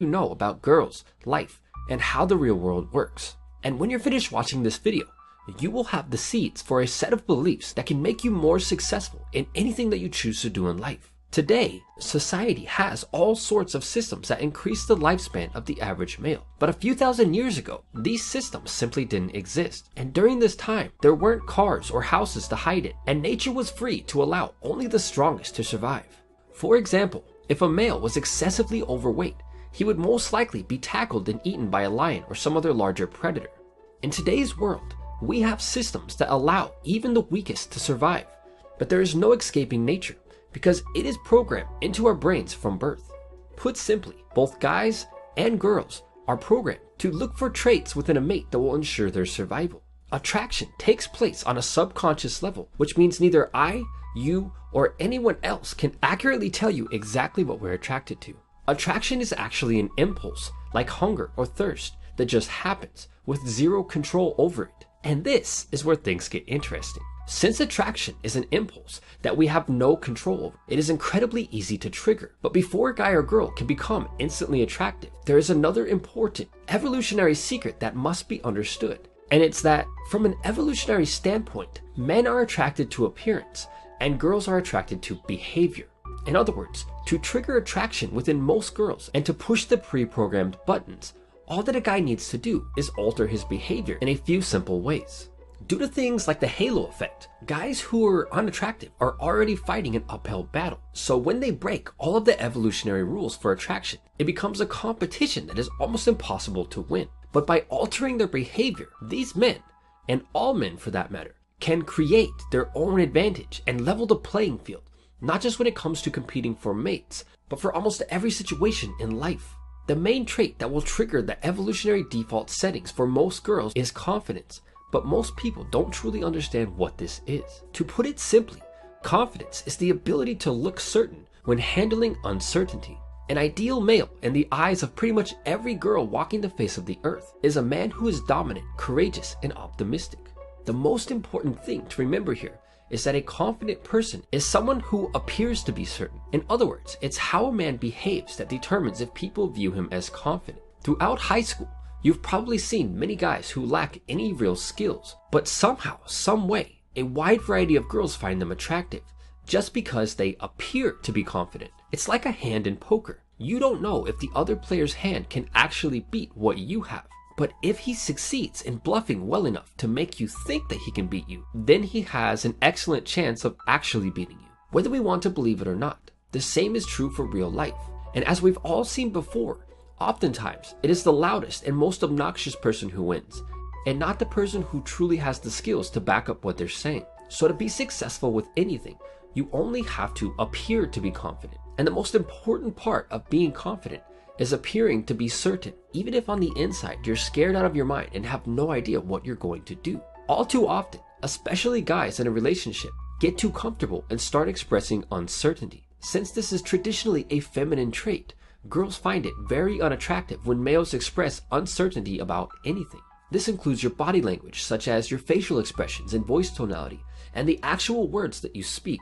you know about girls, life, and how the real world works. And when you're finished watching this video, you will have the seeds for a set of beliefs that can make you more successful in anything that you choose to do in life. Today, society has all sorts of systems that increase the lifespan of the average male. But a few thousand years ago, these systems simply didn't exist. And during this time, there weren't cars or houses to hide in, and nature was free to allow only the strongest to survive. For example, if a male was excessively overweight, he would most likely be tackled and eaten by a lion or some other larger predator. In today's world, we have systems that allow even the weakest to survive, but there is no escaping nature because it is programmed into our brains from birth. Put simply, both guys and girls are programmed to look for traits within a mate that will ensure their survival. Attraction takes place on a subconscious level, which means neither I, you, or anyone else can accurately tell you exactly what we're attracted to. Attraction is actually an impulse, like hunger or thirst, that just happens with zero control over it. And this is where things get interesting. Since attraction is an impulse that we have no control over, it is incredibly easy to trigger. But before a guy or girl can become instantly attractive, there is another important evolutionary secret that must be understood. And it's that from an evolutionary standpoint, men are attracted to appearance and girls are attracted to behavior. In other words, to trigger attraction within most girls and to push the pre-programmed buttons, all that a guy needs to do is alter his behavior in a few simple ways. Due to things like the halo effect, guys who are unattractive are already fighting an uphill battle. So when they break all of the evolutionary rules for attraction, it becomes a competition that is almost impossible to win. But by altering their behavior, these men, and all men for that matter, can create their own advantage and level the playing field, not just when it comes to competing for mates, but for almost every situation in life. The main trait that will trigger the evolutionary default settings for most girls is confidence, but most people don't truly understand what this is. To put it simply, confidence is the ability to look certain when handling uncertainty. An ideal male in the eyes of pretty much every girl walking the face of the earth is a man who is dominant, courageous, and optimistic. The most important thing to remember here is that a confident person is someone who appears to be certain. In other words, it's how a man behaves that determines if people view him as confident. Throughout high school, you've probably seen many guys who lack any real skills, but somehow, some way, a wide variety of girls find them attractive just because they appear to be confident. It's like a hand in poker. You don't know if the other player's hand can actually beat what you have. But if he succeeds in bluffing well enough to make you think that he can beat you, then he has an excellent chance of actually beating you. Whether we want to believe it or not, the same is true for real life. And as we've all seen before, oftentimes it is the loudest and most obnoxious person who wins, and not the person who truly has the skills to back up what they're saying. So to be successful with anything, you only have to appear to be confident. And the most important part of being confident is appearing to be certain, even if on the inside you're scared out of your mind and have no idea what you're going to do. All too often, especially guys in a relationship, get too comfortable and start expressing uncertainty. Since this is traditionally a feminine trait, girls find it very unattractive when males express uncertainty about anything. This includes your body language, such as your facial expressions and voice tonality, and the actual words that you speak.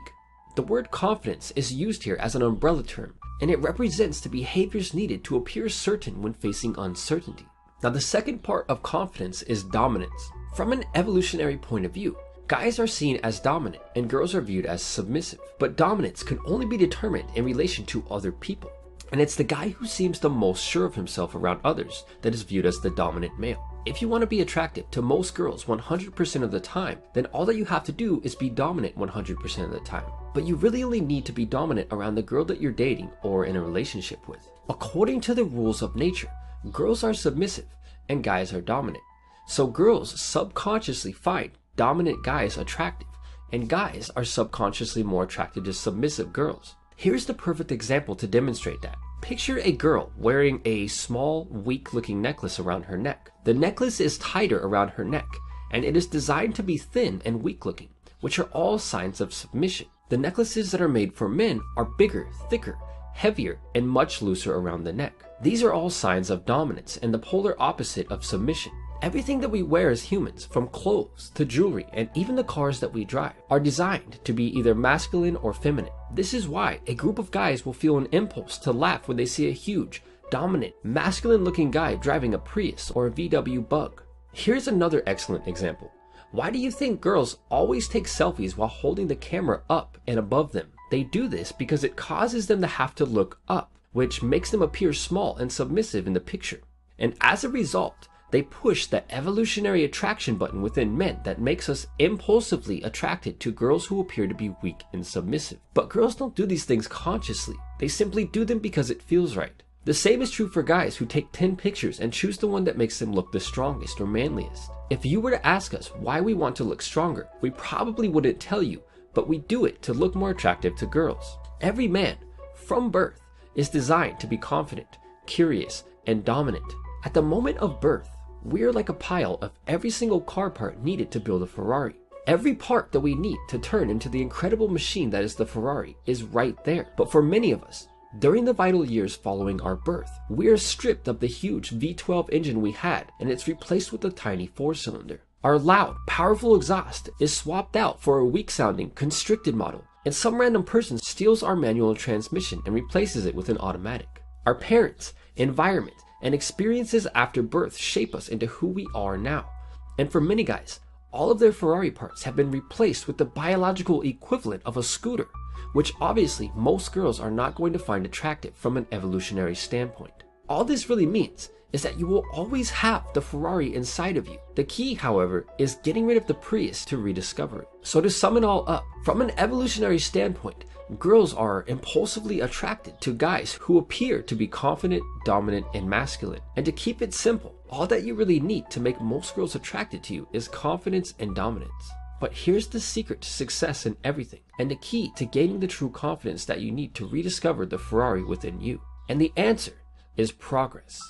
The word confidence is used here as an umbrella term, and it represents the behaviors needed to appear certain when facing uncertainty. Now, the second part of confidence is dominance. From an evolutionary point of view, guys are seen as dominant and girls are viewed as submissive. But dominance can only be determined in relation to other people. And it's the guy who seems the most sure of himself around others that is viewed as the dominant male. If you want to be attractive to most girls 100% of the time, then all that you have to do is be dominant 100% of the time. But you really only need to be dominant around the girl that you're dating or in a relationship with. According to the rules of nature, girls are submissive and guys are dominant. So girls subconsciously find dominant guys attractive, and guys are subconsciously more attracted to submissive girls. Here's the perfect example to demonstrate that. Picture a girl wearing a small, weak-looking necklace around her neck. The necklace is tighter around her neck, and it is designed to be thin and weak-looking, which are all signs of submission. The necklaces that are made for men are bigger, thicker, heavier, and much looser around the neck. These are all signs of dominance and the polar opposite of submission. Everything that we wear as humans, from clothes to jewelry and even the cars that we drive, are designed to be either masculine or feminine. This is why a group of guys will feel an impulse to laugh when they see a huge, dominant, masculine looking guy driving a Prius or a VW Bug. Here's another excellent example. Why do you think girls always take selfies while holding the camera up and above them? They do this because it causes them to have to look up, which makes them appear small and submissive in the picture. And as a result, they push the evolutionary attraction button within men that makes us impulsively attracted to girls who appear to be weak and submissive. But girls don't do these things consciously. They simply do them because it feels right. The same is true for guys who take 10 pictures and choose the one that makes them look the strongest or manliest. If you were to ask us why we want to look stronger, we probably wouldn't tell you, but we do it to look more attractive to girls. Every man, from birth, is designed to be confident, curious, and dominant. At the moment of birth, we're like a pile of every single car part needed to build a Ferrari. Every part that we need to turn into the incredible machine that is the Ferrari is right there. But for many of us, during the vital years following our birth, we are stripped of the huge V12 engine we had, and it's replaced with a tiny 4-cylinder. Our loud, powerful exhaust is swapped out for a weak-sounding, constricted model, and some random person steals our manual transmission and replaces it with an automatic. Our parents, environment, and experiences after birth shape us into who we are now. And for many guys, all of their Ferrari parts have been replaced with the biological equivalent of a scooter, which obviously most girls are not going to find attractive from an evolutionary standpoint. All this really means is that you will always have the Ferrari inside of you. The key, however, is getting rid of the Prius to rediscover it. So to sum it all up, from an evolutionary standpoint, girls are impulsively attracted to guys who appear to be confident, dominant, and masculine. And to keep it simple, all that you really need to make most girls attracted to you is confidence and dominance. But here's the secret to success in everything, and the key to gaining the true confidence that you need to rediscover the Ferrari within you. And the answer is progress.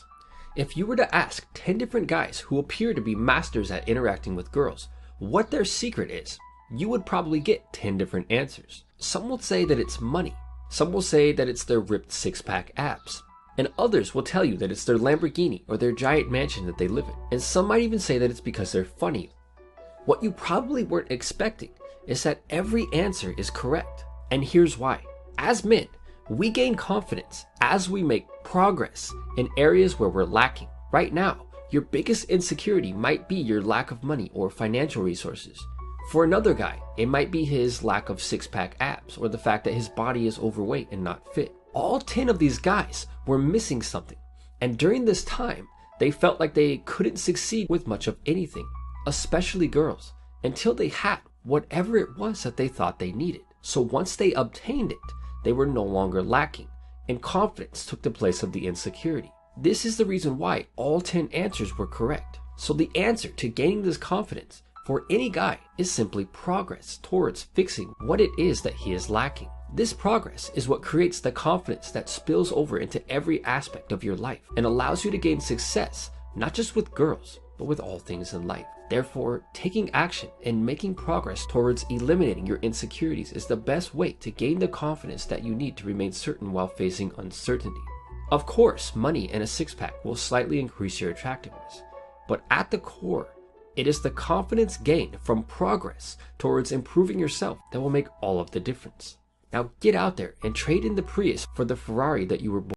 If you were to ask 10 different guys who appear to be masters at interacting with girls what their secret is, you would probably get 10 different answers. Some will say that it's money. Some will say that it's their ripped six-pack abs. And others will tell you that it's their Lamborghini or their giant mansion that they live in. And some might even say that it's because they're funny. What you probably weren't expecting is that every answer is correct. And here's why. As men, we gain confidence as we make progress in areas where we're lacking. Right now, your biggest insecurity might be your lack of money or financial resources. For another guy, it might be his lack of six-pack abs or the fact that his body is overweight and not fit. All 10 of these guys were missing something, and during this time, they felt like they couldn't succeed with much of anything, especially girls, until they had whatever it was that they thought they needed. So once they obtained it, they were no longer lacking, and confidence took the place of the insecurity. This is the reason why all 10 answers were correct. So the answer to gaining this confidence for any guy is simply progress towards fixing what it is that he is lacking. This progress is what creates the confidence that spills over into every aspect of your life and allows you to gain success, not just with girls, but with all things in life. Therefore, taking action and making progress towards eliminating your insecurities is the best way to gain the confidence that you need to remain certain while facing uncertainty. Of course, money and a six-pack will slightly increase your attractiveness, but at the core, it is the confidence gained from progress towards improving yourself that will make all of the difference. Now get out there and trade in the Prius for the Ferrari that you were born